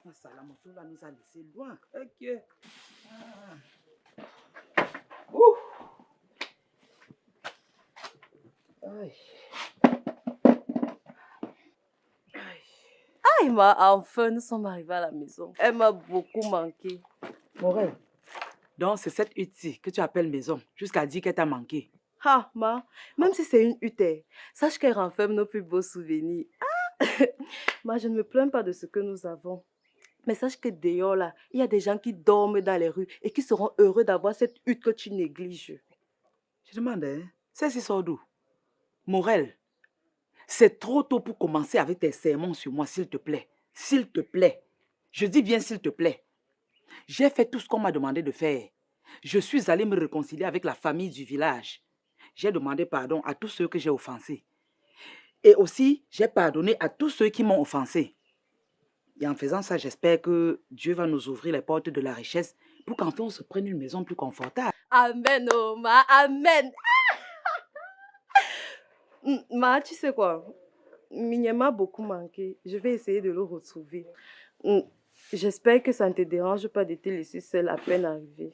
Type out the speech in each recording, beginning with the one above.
La moto là nous a laissé loin. Ok. Ouh. Aïe. Aïe, enfin, nous sommes arrivés à la maison. Elle m'a beaucoup manqué. Morel, donc c'est cette hutte-ci que tu appelles maison, jusqu'à dire qu'elle t'a manqué. Ah, même si c'est une hutte, sache qu'elle renferme nos plus beaux souvenirs. Ah! Je ne me plains pas de ce que nous avons. Mais sache que dehors, là, il y a des gens qui dorment dans les rues et qui seront heureux d'avoir cette hutte que tu négliges. Je demande, hein, c'est si sort d'où? Morel, c'est trop tôt pour commencer avec tes sermons sur moi, s'il te plaît. S'il te plaît. Je dis bien s'il te plaît. J'ai fait tout ce qu'on m'a demandé de faire. Je suis allée me réconcilier avec la famille du village. J'ai demandé pardon à tous ceux que j'ai offensés. Et aussi, j'ai pardonné à tous ceux qui m'ont offensé. Et en faisant ça, j'espère que Dieu va nous ouvrir les portes de la richesse pour qu'enfin on se prenne une maison plus confortable. Amen, oh, amen. Tu sais quoi? Migne m'a beaucoup manqué. Je vais essayer de le retrouver. J'espère que ça ne te dérange pas de te laisser seule à peine arrivée.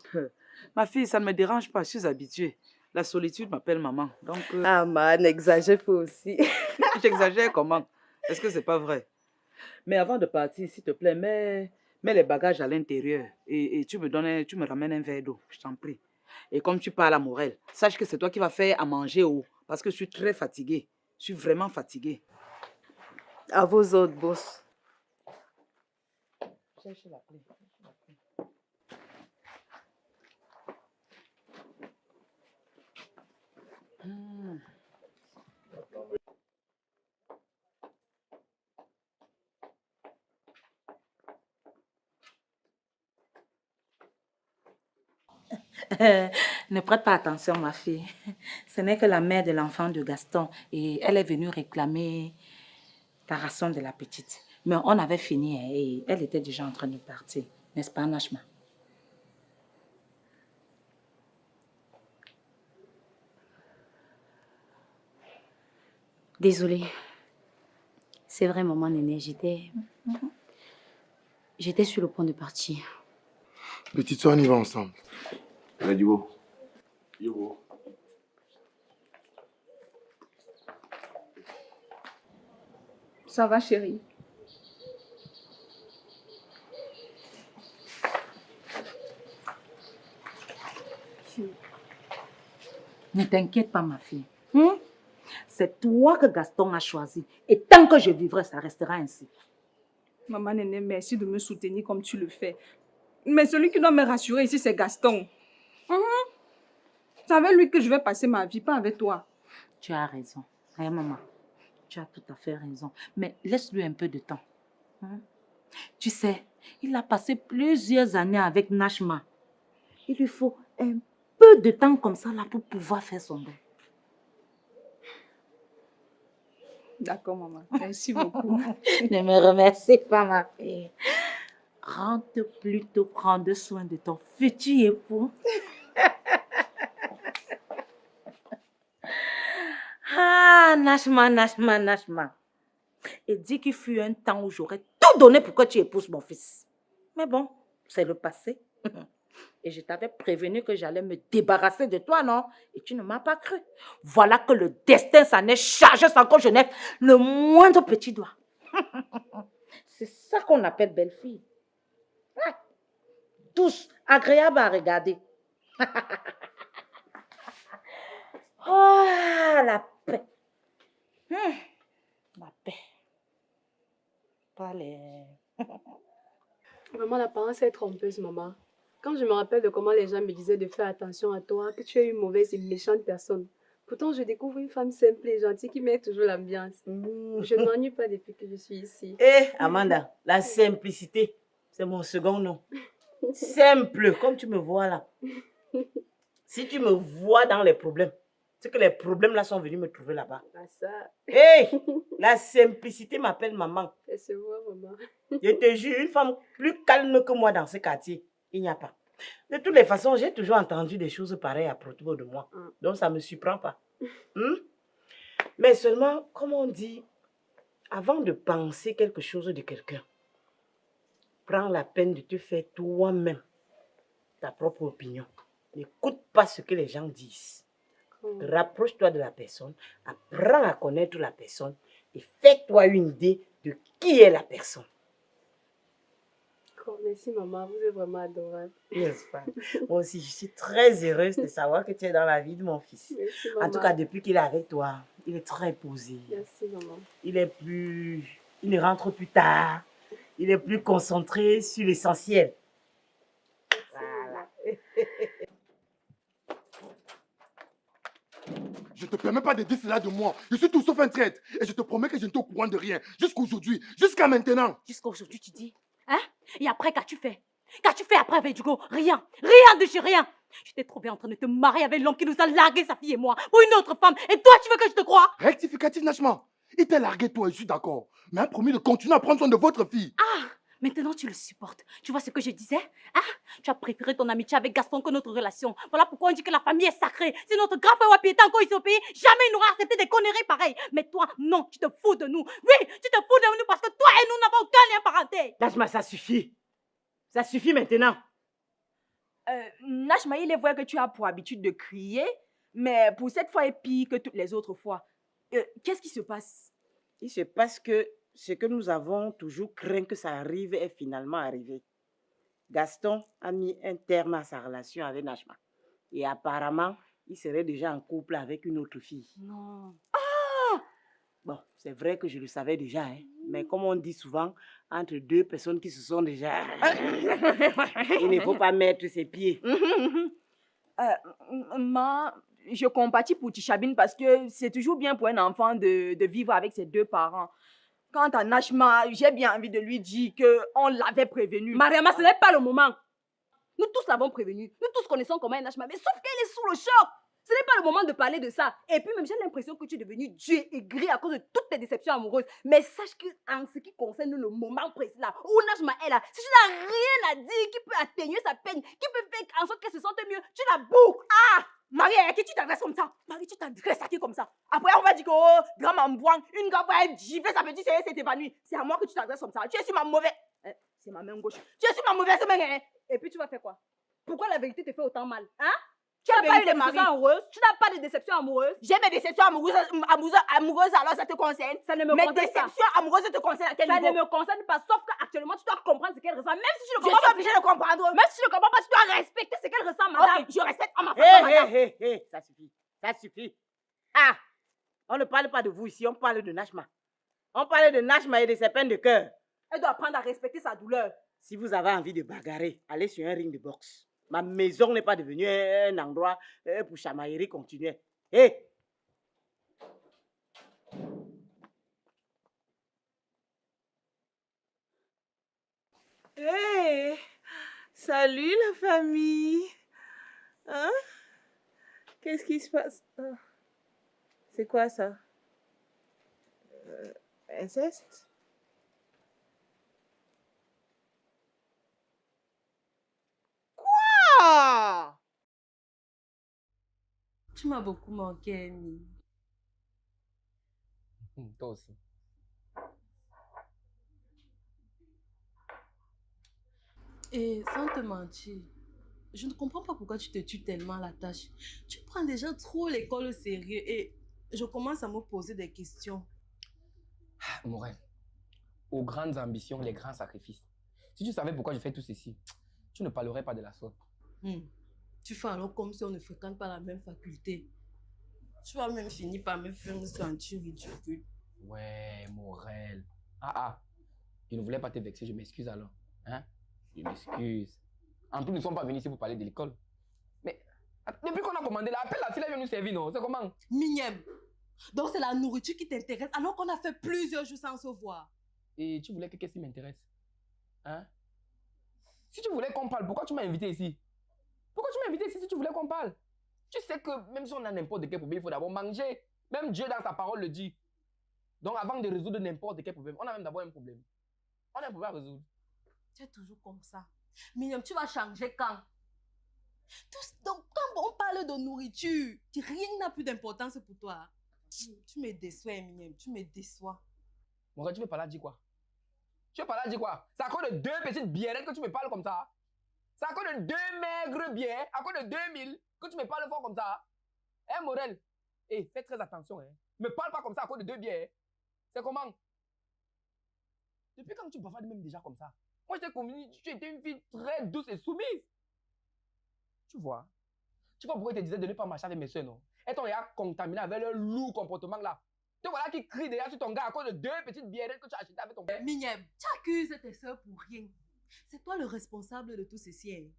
Ma fille, ça ne me dérange pas, je suis habituée. La solitude m'appelle maman. Donc, n'exagère pas aussi. J'exagère comment? Est-ce que c'est pas vrai? Mais avant de partir, s'il te plaît, mets les bagages à l'intérieur et tu me ramènes un verre d'eau, je t'en prie. Et comme tu parles à Morel, sache que c'est toi qui vas faire à manger parce que je suis très fatiguée. Je suis vraiment fatiguée. À vos autres, boss. Cherche la clé. Ne prête pas attention, ma fille. Ce n'est que la mère de l'enfant de Gaston et elle est venue réclamer la ration de la petite. Mais on avait fini et elle était déjà en train de partir. N'est-ce pas, Nachma? Désolée. C'est vrai, maman Néné, j'étais sur le point de partir. Petite soeur, on y va ensemble. Yobo. Ça va, chérie? Ne t'inquiète pas, ma fille. C'est toi que Gaston a choisi. Et tant que je vivrai, ça restera ainsi. Maman Néné, merci de me soutenir comme tu le fais. Mais celui qui doit me rassurer ici, c'est Gaston. C'est avec lui que je vais passer ma vie, pas avec toi. Tu as raison. Maman, tu as tout à fait raison. Mais laisse-lui un peu de temps. Tu sais, il a passé plusieurs années avec Nachma. Il lui faut un peu de temps comme ça là pour pouvoir faire son deuil. D'accord, maman. Merci beaucoup. Ne me remercie pas, ma fille. Rentre plutôt prendre soin de ton futur époux. Nachma. Et dis qu'il fut un temps où j'aurais tout donné pour que tu épouses mon fils. Mais bon, c'est le passé. Et je t'avais prévenu que j'allais me débarrasser de toi, non? Et tu ne m'as pas cru. Voilà que le destin s'en est chargé sans que je n'ai le moindre petit doigt. C'est ça qu'on appelle belle-fille. Douce, agréable à regarder. Oh, la paix. La paix. Pas les... Vraiment, l'apparence est trompeuse, maman. Quand je me rappelle de comment les gens me disaient de faire attention à toi, que tu es une mauvaise et méchante personne. Pourtant, je découvre une femme simple et gentille qui met toujours l'ambiance. Je ne m'ennuie pas depuis que je suis ici. Amanda, la simplicité, c'est mon second nom. Simple, comme tu me vois là. Si tu me vois dans les problèmes, c'est que les problèmes là sont venus me trouver là-bas. Ah ça. La simplicité m'appelle maman. C'est moi, maman. Je te jure, une femme plus calme que moi dans ce quartier, il n'y a pas. De toutes les façons, j'ai toujours entendu des choses pareilles à propos de moi. Donc ça ne me surprend pas. Mais seulement, comme on dit, avant de penser quelque chose de quelqu'un, prends la peine de te faire toi-même ta propre opinion. N'écoute pas ce que les gens disent. Rapproche-toi de la personne, apprends à connaître la personne et fais-toi une idée de qui est la personne. Merci maman, vous êtes vraiment adorable. N'est-ce pas? Moi aussi, je suis très heureuse de savoir que tu es dans la vie de mon fils. Merci maman. En tout cas, depuis qu'il est avec toi, il est très posé. Merci maman. Il ne rentre plus tard. Il est plus concentré sur l'essentiel. Voilà. Je ne te permets pas de dire cela de moi. Je suis tout sauf un traître. Et je te promets que je ne t'ai au courant de rien. Jusqu'aujourd'hui, jusqu'à maintenant. Jusqu'à aujourd'hui, tu dis. Hein? Et après, qu'as-tu fait? Qu'as-tu fait après avec Hugo? Rien. Rien de chez rien. Je t'ai trouvé en train de te marier avec l'homme qui nous a largué, sa fille et moi, pour une autre femme. Et toi, tu veux que je te croie? Rectificatif, Nachma. Il t'a largué toi, je suis d'accord. Mais a promis de continuer à prendre soin de votre fille. Ah! Maintenant, tu le supportes. Tu vois ce que je disais? Hein? Tu as préféré ton amitié avec Gaston que notre relation. Voilà pourquoi on dit que la famille est sacrée. Si notre grand frère Wapi était encore ici au pays, jamais il n'aurait accepté des conneries pareilles. Mais toi, non, tu te fous de nous. Oui, tu te fous de nous parce que toi et nous n'avons aucun lien parenté. Najma, ça suffit. Ça suffit maintenant. Najma, il est vrai que tu as pour habitude de crier, mais pour cette fois est pire que toutes les autres fois. Qu'est-ce qui se passe? Il se passe que ce que nous avons toujours craint que ça arrive est finalement arrivé. Gaston a mis un terme à sa relation avec Najma. Et apparemment, il serait déjà en couple avec une autre fille. Non. Bon, c'est vrai que je le savais déjà, hein. Mais comme on dit souvent, entre deux personnes qui se sont déjà... il ne faut pas mettre ses pieds. Je compatis pour Tichabine parce que c'est toujours bien pour un enfant de vivre avec ses deux parents. Quant à Najma, j'ai bien envie de lui dire qu'on l'avait prévenu. Mariama, ce n'est pas le moment. Nous tous l'avons prévenu. Nous tous connaissons comment est Najma. Mais sauf qu'elle est sous le choc. Ce n'est pas le moment de parler de ça. Et puis même, j'ai l'impression que tu es devenu Dieu aigri à cause de toutes tes déceptions amoureuses. Mais sache qu'en ce qui concerne le moment précis là, où Najma est là, si tu n'as rien à dire qui peut atténuer sa peine, qui peut faire en sorte qu'elle se sente mieux, tu la boucles. Ah! Marie, à qui tu t'adresses comme ça? Marie, tu t'adresses à qui comme ça? Après, on va dire que, oh, grand mambouang, une grande fois, elle gifle sa petite série, s'est évanouie. C'est à moi que tu t'adresses comme ça. Tu es sur ma mauvaise... c'est ma main gauche. Tu es sur ma mauvaise main, hein? Et puis, tu vas faire quoi? Pourquoi la vérité te fait autant mal? Hein? Tu n'as pas eu de déception amoureuse? Tu n'as pas de déception amoureuse? J'ai mes déceptions amoureuses, alors ça te concerne? Ça ne me concerne pas. Mes déceptions amoureuses te concernent à quel niveau? Ça ne me concerne pas, sauf qu'actuellement, tu dois comprendre ce qu'elle ressent. Même si tu ne comprends pas... Je suis obligée de comprendre. Même si tu ne comprends pas, tu dois respecter ce qu'elle ressent, madame. Okay. Je respecte à ma façon, madame. Hé, ça suffit. Ça suffit. Ah! On ne parle pas de vous ici, on parle de Najma. On parle de Najma et de ses peines de cœur. Elle doit apprendre à respecter sa douleur. Si vous avez envie de bagarrer, allez sur un ring de boxe. Ma maison n'est pas devenue un endroit pour chamaillerie continuelle. Hé! Hé! Salut la famille! Hein? Qu'est-ce qui se passe? Oh. C'est quoi ça? Inceste? Quoi? Tu m'as beaucoup manqué, Amy. Toi aussi. Et sans te mentir, je ne comprends pas pourquoi tu te tues tellement la tâche. Tu prends déjà trop l'école au sérieux et je commence à me poser des questions. Morel, aux grandes ambitions, les grands sacrifices. Si tu savais pourquoi je fais tout ceci, tu ne parlerais pas de la sorte. Tu fais alors comme si on ne fréquente pas la même faculté. Tu vas même finir par me faire me sentir ridicule. Ouais, Morel. Je ne voulais pas te vexer, je m'excuse alors. Hein? Je m'excuse. En plus, nous ne sommes pas venus ici pour parler de l'école. Mais depuis qu'on a commandé, là, appelle la fille, elle vient nous servir, non? C'est comment? Mignème. Donc c'est la nourriture qui t'intéresse alors qu'on a fait plusieurs jours sans se voir. Et tu voulais que qu'est-ce qui m'intéresse? Hein? Si tu voulais qu'on parle, pourquoi tu m'as invité ici? Pourquoi tu m'as invité ici si tu voulais qu'on parle? Tu sais que même si on a n'importe quel problème, il faut d'abord manger. Même Dieu dans sa parole le dit. Donc avant de résoudre n'importe quel problème, on a même d'abord un problème. On a un problème à résoudre. Tu es toujours comme ça. Mignonne, tu vas changer quand? Donc quand on parle de nourriture, rien n'a plus d'importance pour toi. Tu me déçois, Mignonne, tu me déçois. Morel, tu veux parler à dire quoi? Tu es pas là, dis quoi? C'est à cause de 2 petites bières que tu me parles comme ça. C'est à cause de 2 maigres bières, à cause de 2000 que tu me parles fort comme ça. Hein, Morel? Eh, fais très attention, hein. Me parle pas comme ça à cause de 2 bières. C'est comment? Depuis quand tu bavardes même déjà comme ça? Moi, je t'ai convenu, tu étais une fille très douce et soumise. Tu vois pourquoi je te disais de ne pas marcher avec mes soeurs, non? Et ton regard contaminé avec leur lourd comportement là. Te voilà qui crie derrière sur ton gars à cause de 2 petites bières que tu as achetées avec ton père. Mignem, tu accuses tes soeurs pour rien. C'est toi le responsable de tout ceci. Hein.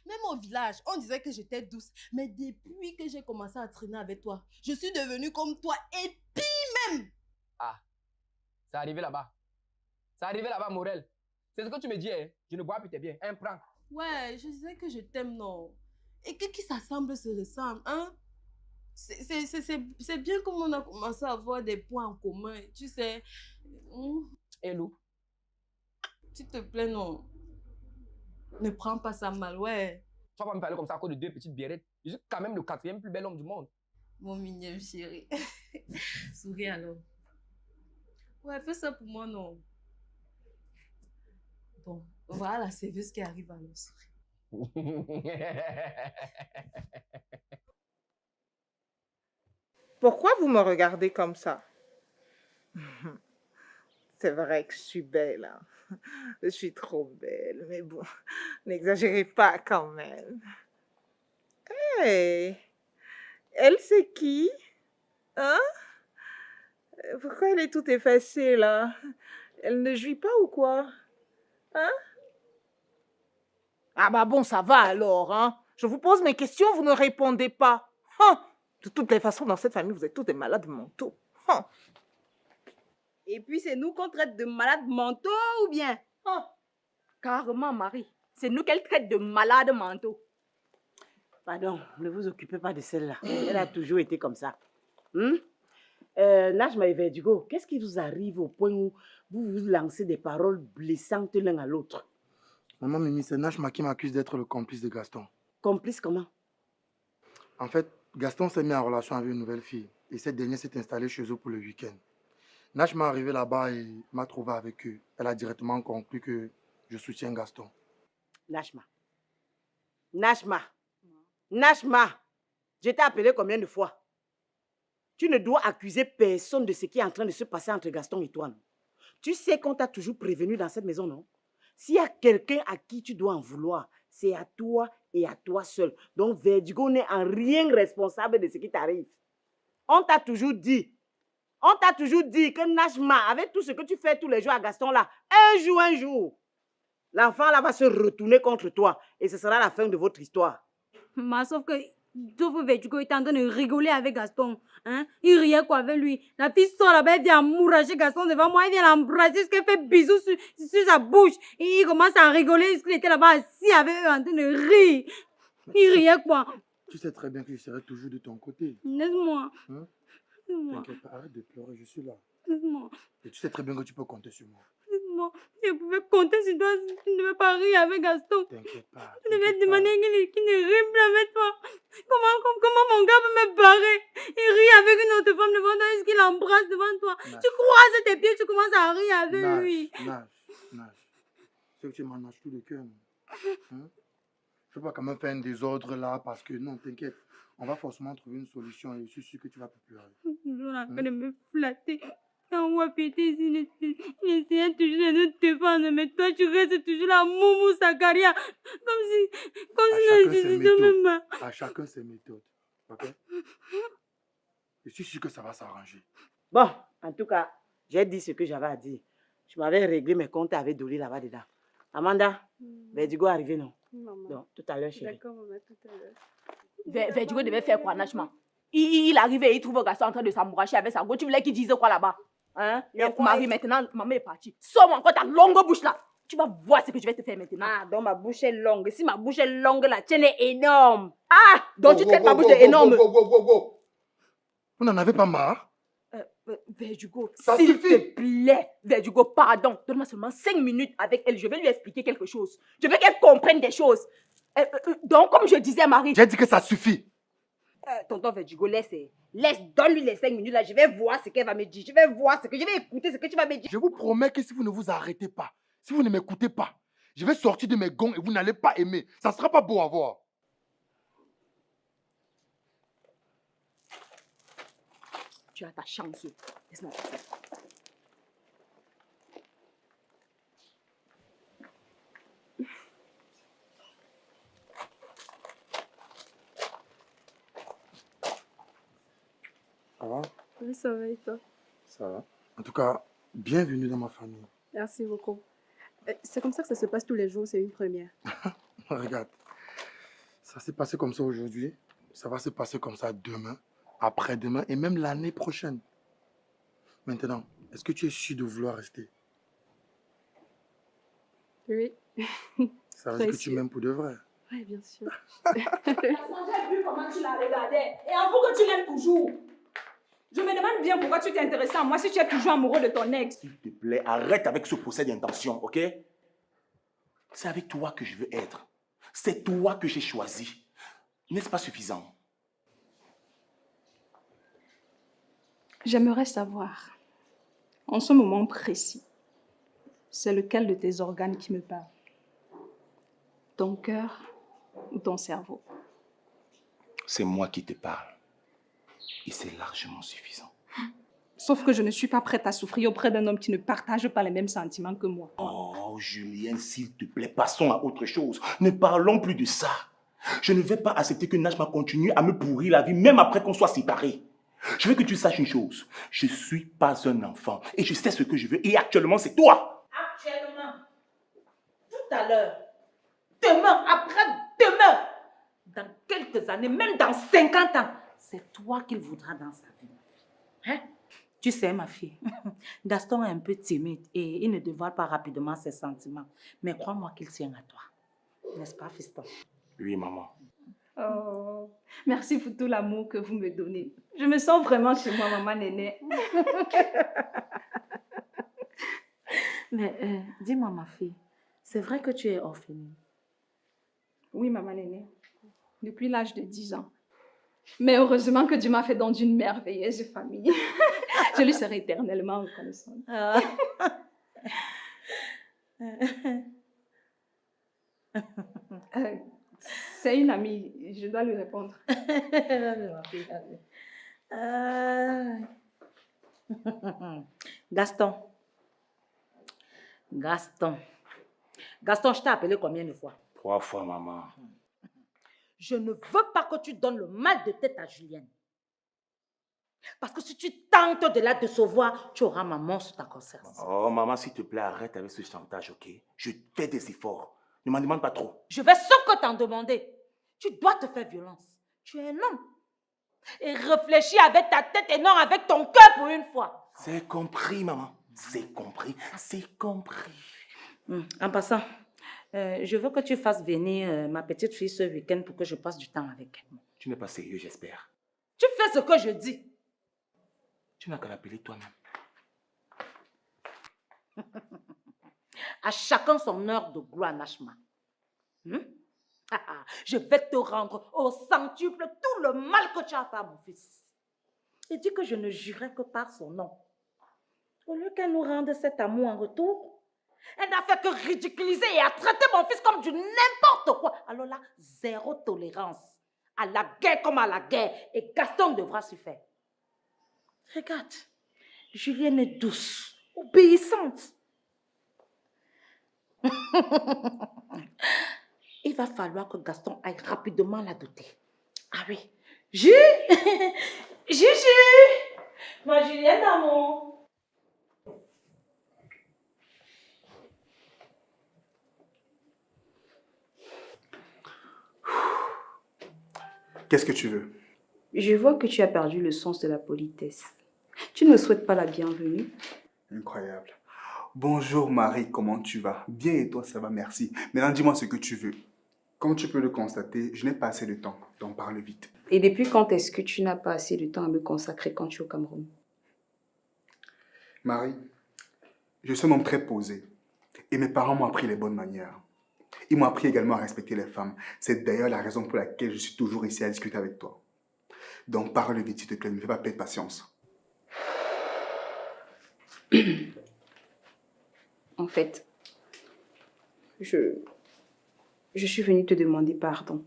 Même au village, on disait que j'étais douce. Mais depuis que j'ai commencé à traîner avec toi, je suis devenue comme toi et pire même. Ah, c'est arrivé là-bas. C'est arrivé là-bas, Morel. C'est ce que tu me dis, hein? Je ne bois plus tes biens. Un prends. Ouais, je disais que je t'aime, non. Et que qui s'assemble se ressemble, hein? C'est bien comme on a commencé à avoir des points en commun, tu sais. Et Lou? S'il te plaît, non. Ne prends pas ça mal, ouais. Tu vas pas me parler comme ça à cause de 2 petites biérettes. Je suis quand même le 4e plus bel homme du monde. Mon mignon chéri. Souris alors. Ouais, fais ça pour moi, non. Bon, voilà la serveuse qui arrive à nous sourire. Pourquoi vous me regardez comme ça? C'est vrai que je suis belle. Hein? Je suis trop belle, mais bon, n'exagérez pas quand même. Hey, elle c'est qui? Hein? Pourquoi elle est toute effacée là? Elle ne jouit pas ou quoi? Hein? Ah bah bon, ça va alors, hein? Je vous pose mes questions, vous ne répondez pas. Hein? De toutes les façons, dans cette famille, vous êtes tous des malades mentaux. Hein? Et puis, c'est nous qu'on traite de malades mentaux ou bien? Hein? Carrément, Marie. C'est nous qu'elle traite de malades mentaux. Pardon, ne vous occupez pas de celle-là. Elle a toujours été comme ça. Najma et Verdugo, qu'est-ce qui vous arrive au point où vous vous lancez des paroles blessantes l'un à l'autre? Maman Mimi, c'est Najma qui m'accuse d'être le complice de Gaston. Complice comment? En fait, Gaston s'est mis en relation avec une nouvelle fille et cette dernière s'est installée chez eux pour le week-end. Najma est arrivée là-bas et m'a trouvé avec eux. Elle a directement conclu que je soutiens Gaston. Najma. Je t'ai appelé combien de fois? Tu ne dois accuser personne de ce qui est en train de se passer entre Gaston et toi, non? Tu sais qu'on t'a toujours prévenu dans cette maison, non? S'il y a quelqu'un à qui tu dois en vouloir, c'est à toi et à toi seul. Donc, Verdugo n'est en rien responsable de ce qui t'arrive. On t'a toujours dit que Najma, avec tout ce que tu fais tous les jours à Gaston là, un jour, l'enfant là va se retourner contre toi et ce sera la fin de votre histoire. Sauf que Verdugo était en train de rigoler avec Gaston. Hein? Il riait quoi avec lui. La fille sort là-bas, elle vient encourager Gaston devant moi, elle vient l'embrasser, ce qu'elle fait bisous sur sa bouche. Et il commence à rigoler, parce qu'il était là-bas assis avec eux en train de rire. Il riait quoi. Tu sais très bien que je serai toujours de ton côté. Laisse-moi. Hein? Laisse-moi. T'inquiète pas, arrête de pleurer, je suis là. Laisse-moi. Et tu sais très bien que tu peux compter sur moi. Laisse-moi. Je pouvais compter sur toi si tu ne devais pas rire avec Gaston. T'inquiète pas. Je devais demander qu'il ne rit plus avec toi. Comment mon gars peut me barrer? Il rit avec une autre femme devant toi, est-ce qu'il embrasse devant toi? Nash. Tu croises tes pieds, tu commences à rire avec lui. Nash. C'est que tu m'en nages tout le cœur. Hein? Je ne peux pas quand même faire un désordre là parce que non, t'inquiète. On va forcément trouver une solution et je suis sûr que tu vas plus pleurer. Toujours en train de me flatter. Quand on va péter ici, il essayait toujours de nous défendre, mais toi tu restes toujours là, Moumou Sakaria. Comme si n'existait même pas. À chacun ses méthodes. Ok? Je suis sûr que ça va s'arranger. Bon, en tout cas, j'ai dit ce que j'avais à dire. Je m'avais réglé mes comptes avec Dolly là-bas dedans. Amanda, Verdugo est arrivé, non? Maman. Donc, tout à l'heure, chérie. D'accord, maman, tout à l'heure. Verdugo devait faire quoi, Najma? Il arrivait et il trouve Gaston en train de s'embrasser avec sa go. Tu voulais qu'il dise quoi là-bas? Hein? Marie, maintenant, maman est partie. Sors-moi encore ta longue bouche là. Tu vas voir ce que je vais te faire maintenant. Ah, donc ma bouche est longue. Si ma bouche est longue, la tienne est énorme. Ah, donc tu traites ma bouche d'énorme. Vous n'en avez pas marre? Verdugo, Ça s'il suffit. te plaît. Verdugo, pardon. Donne-moi seulement 5 minutes avec elle. Je vais lui expliquer quelque chose. Je veux qu'elle comprenne des choses. Donc, comme je disais, Marie. J'ai dit que ça suffit. Tonton Verdugo, laisse, donne-lui les 5 minutes là, je vais voir ce qu'elle va me dire. Je vais écouter ce que tu vas me dire. Je vous promets que si vous ne vous arrêtez pas, si vous ne m'écoutez pas, je vais sortir de mes gonds et vous n'allez pas aimer. Ça ne sera pas beau à voir. Tu as ta chance. Laisse-moi passer. Ça va? Oui, ça va et toi? Ça va. En tout cas, bienvenue dans ma famille. Merci beaucoup. C'est comme ça que ça se passe tous les jours, c'est une première. Regarde, ça s'est passé comme ça aujourd'hui. Ça va se passer comme ça demain, après-demain et même l'année prochaine. Maintenant, est-ce que tu es sûr de vouloir rester? Oui. Ça veut Très dire que tu sûr. m'aimes pour de vrai. Oui, bien sûr. J'ai vu comment tu la regardais. Et avoue que tu l'aimes toujours. Je me demande bien pourquoi tu t'es intéressé à moi si tu es toujours amoureux de ton ex. S'il te plaît, arrête avec ce procès d'intention, ok? C'est avec toi que je veux être. C'est toi que j'ai choisi. N'est-ce pas suffisant? J'aimerais savoir, en ce moment précis, c'est lequel de tes organes qui me parle? Ton cœur ou ton cerveau? C'est moi qui te parle. Et c'est largement suffisant. Sauf que je ne suis pas prête à souffrir auprès d'un homme qui ne partage pas les mêmes sentiments que moi. Oh, Julien, s'il te plaît, passons à autre chose. Ne parlons plus de ça. Je ne vais pas accepter que Najma continue à me pourrir la vie, même après qu'on soit séparés. Je veux que tu saches une chose. Je ne suis pas un enfant et je sais ce que je veux. Et actuellement, c'est toi. Actuellement, tout à l'heure, demain, après-demain, dans quelques années, même dans 50 ans, c'est toi qu'il voudra dans sa vie. Hein? Tu sais, ma fille, Gaston est un peu timide et il ne dévoile pas rapidement ses sentiments. Mais crois-moi qu'il tient à toi. N'est-ce pas, fiston? Oui, maman. Oh, merci pour tout l'amour que vous me donnez. Je me sens vraiment chez moi, maman Néné. Mais dis-moi, ma fille, c'est vrai que tu es orpheline? Oui, maman Néné. Depuis l'âge de 10 ans. Mais heureusement que Dieu m'a fait don d'une merveilleuse famille. Je lui serai éternellement reconnaissante. C'est une amie, je dois lui répondre. Gaston. Gaston, je t'ai appelé combien de fois? 3 fois, maman. Je ne veux pas que tu donnes le mal de tête à Julienne. Parce que si tu tentes de la décevoir, tu auras maman sur ta conscience. Oh, maman, s'il te plaît, arrête avec ce chantage, ok? Je fais des efforts. Ne m'en demande pas trop. Je vais sauf que t'en demander. Tu dois te faire violence. Tu es un homme. Et réfléchis avec ta tête et non avec ton cœur pour une fois. C'est compris, maman. C'est compris. C'est compris. En passant, je veux que tu fasses venir ma petite fille ce week-end pour que je passe du temps avec elle. Tu n'es pas sérieux, j'espère. Tu fais ce que je dis. Tu n'as qu'à l'appeler toi-même. À chacun son heure de gloire, Najma. Je vais te rendre au centuple tout le mal que tu as fait à mon fils. Et dis que je ne jurerai que par son nom. Au lieu qu'elle nous rende cet amour en retour, elle n'a fait que ridiculiser et à traiter mon fils comme du n'importe quoi. Alors là, zéro tolérance. À la guerre comme à la guerre. Et Gaston devra s'y faire. Regarde, Julienne est douce, obéissante. Il va falloir que Gaston aille rapidement la doter. Ah oui. Juju! Ma Julienne d'amour. Qu'est-ce que tu veux? Je vois que tu as perdu le sens de la politesse. Tu ne me souhaites pas la bienvenue? Incroyable. Bonjour Marie, comment tu vas? Bien et toi, ça va, merci. Maintenant, dis-moi ce que tu veux. Comme tu peux le constater, je n'ai pas assez de temps, donc parle vite. Et depuis quand est-ce que tu n'as pas assez de temps à me consacrer quand tu es au Cameroun? Marie, je suis un homme très posé et mes parents m'ont appris les bonnes manières. Ils m'ont appris également à respecter les femmes. C'est d'ailleurs la raison pour laquelle je suis toujours ici à discuter avec toi. Donc parle vite, s'il te plaît, ne me fais pas perdre patience. En fait, je suis venue te demander pardon.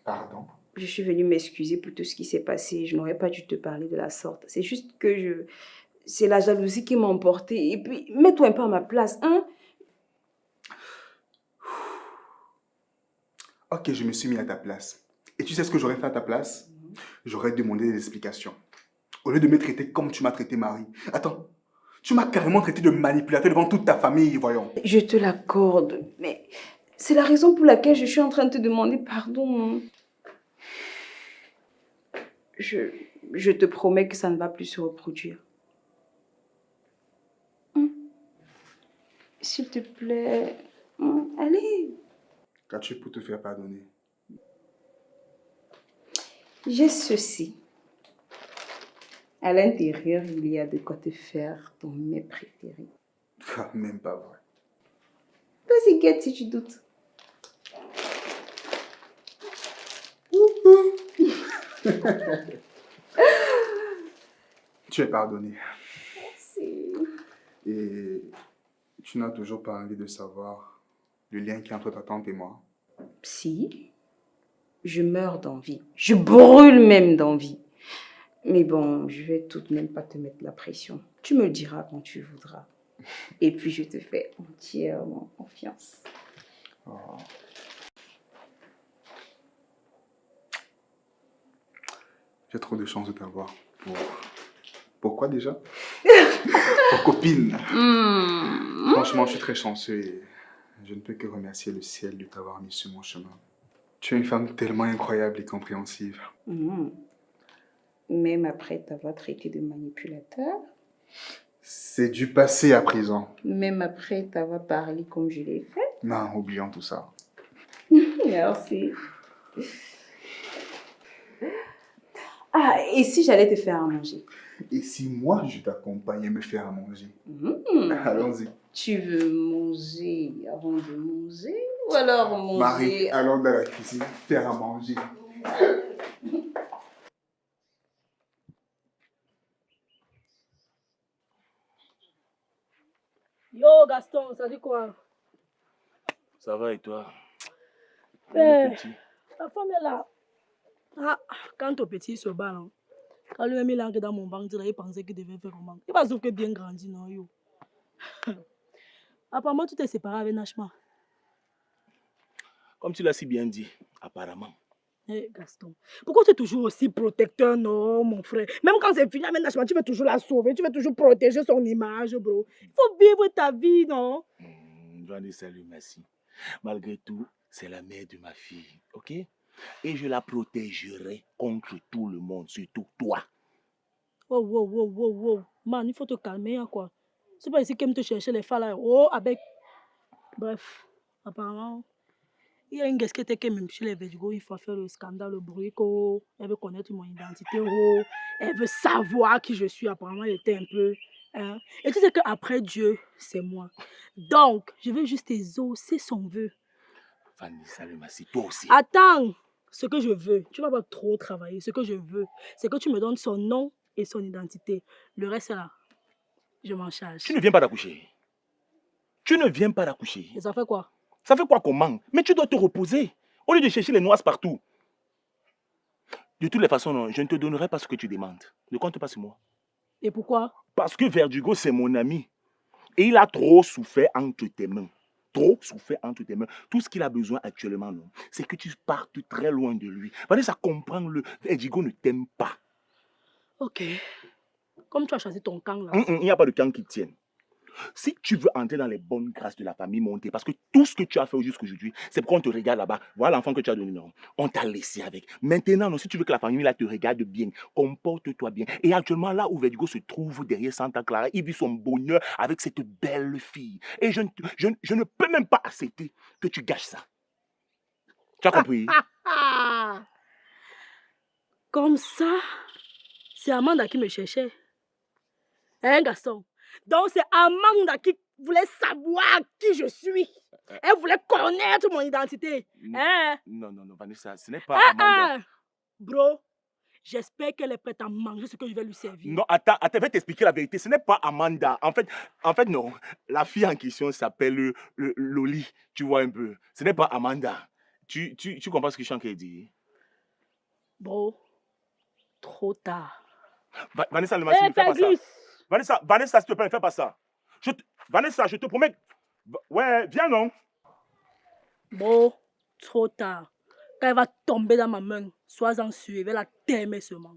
Pardon? Je suis venue m'excuser pour tout ce qui s'est passé. Je n'aurais pas dû te parler de la sorte. C'est juste que c'est la jalousie qui m'a emportée. Et puis, mets-toi un peu à ma place, hein? Ok, je me suis mis à ta place. Et tu sais ce que j'aurais fait à ta place? J'aurais demandé des explications. Au lieu de me traiter comme tu m'as traité, Marie. Attends, tu m'as carrément traité de manipulateur devant toute ta famille, voyons. Je te l'accorde, mais c'est la raison pour laquelle je suis en train de te demander pardon. Je te promets que ça ne va plus se reproduire. S'il te plaît, allez. Qu'as-tu pour te faire pardonner? J'ai ceci. À l'intérieur, il y a de quoi te faire ton mets préféré. Ah, même pas vrai. Vas-y, guette si tu doutes. Tu es pardonné. Merci. Et tu n'as toujours pas envie de savoir le lien qui est entre ta tante et moi? Si, je meurs d'envie. Je brûle même d'envie. Mais bon, je vais tout de même pas te mettre la pression. Tu me le diras quand tu voudras. Et puis, je te fais entièrement confiance. Oh. J'ai trop de chance de t'avoir. Pourquoi déjà? Pour copine. Franchement, je suis très chanceux et je ne peux que remercier le ciel de t'avoir mis sur mon chemin. Tu es une femme tellement incroyable et compréhensive. Même après t'avoir traité de manipulateur. C'est du passé à présent. Même après t'avoir parlé comme je l'ai fait. Non, oublions tout ça. Merci. Ah, et si j'allais te faire à manger? Et si moi, je t'accompagnais me faire à manger? Allons-y. Tu veux manger avant de manger? Ou alors manger... Marie, allons dans la cuisine faire à manger. Yo Gaston, ça dit quoi? Ça va et toi? Ben, ta femme est là. Ah, quand au petit se bat, non? Quand lui-même il est dans mon banc, il pensait qu'il devait faire comment? Il va sauf que bien grandi, non, yo. Apparemment, tu t'es séparé avec Nachma. Comme tu l'as si bien dit, apparemment. Eh, Gaston, pourquoi tu es toujours aussi protecteur, non, mon frère? Même quand c'est fini avec Nachma, tu veux toujours la sauver, tu veux toujours protéger son image, bro. Il faut vivre ta vie, non? Je dois dire salut, merci. Malgré tout, c'est la mère de ma fille, ok? Et je la protégerai contre tout le monde, surtout toi. Wow. Man, il faut te calmer, hein, quoi. C'est pas ici qu'elle me te chercher les femmes là. Oh, avec... Bref, apparemment, il y a une gasquette qui est même chez les Vertigo, il faut faire le scandale, le bruit, elle veut connaître mon identité, oh. Elle veut savoir qui je suis, apparemment, elle était un peu... Hein. Et tu sais qu'après Dieu, c'est moi. Donc, je vais juste exaucer son vœu. Vanessa, le massi, toi aussi. Attends, ce que je veux, tu vas pas trop travailler, ce que je veux, c'est que tu me donnes son nom et son identité. Le reste là, je m'en charge. Tu ne viens pas d'accoucher. Tu ne viens pas d'accoucher. Et ça fait quoi? Ça fait quoi comment? Mais tu dois te reposer, au lieu de chercher les noises partout. De toutes les façons, non, je ne te donnerai pas ce que tu demandes. Ne compte pas sur moi. Et pourquoi? Parce que Verdugo, c'est mon ami. Et il a trop souffert entre tes mains. Trop souffert entre tes mains. Tout ce qu'il a besoin actuellement, non, c'est que tu partes très loin de lui. Vanessa, comprends-le. Verdugo ne t'aime pas. Ok. Comme tu as choisi ton camp là. Il n'y a pas de camp qui tienne. Si tu veux entrer dans les bonnes grâces de la famille montée, parce que tout ce que tu as fait jusqu'aujourd'hui, c'est pourquoi on te regarde là-bas. Voilà l'enfant que tu as donné, non. On t'a laissé avec. Maintenant, non, si tu veux que la famille là te regarde bien, comporte-toi bien. Et actuellement, là où Verdugo se trouve derrière Santa Clara, il vit son bonheur avec cette belle fille. Et je ne peux même pas accepter que tu gâches ça. Tu as compris? Comme ça, c'est Amanda qui me cherchait. Hein, Gaston? Donc, c'est Amanda qui voulait savoir qui je suis. Elle voulait connaître mon identité. Hein? Non, Vanessa, ce n'est pas Amanda. Bro, j'espère qu'elle est prête à manger ce que je vais lui servir. Non, attends, je vais t'expliquer la vérité. Ce n'est pas Amanda. En fait, non. La fille en question s'appelle Loli. Tu vois un peu. Ce n'est pas Amanda. Tu comprends ce que je suis en train de dire? Bro, trop tard. Vanessa, ne fais pas ça. Vanessa, s'il te plaît, ne fais pas ça. Vanessa, je te promets. Ouais, viens, non? Bro, trop tard. Quand elle va tomber dans ma main, sois-en sûr, je vais la t'aimer seulement.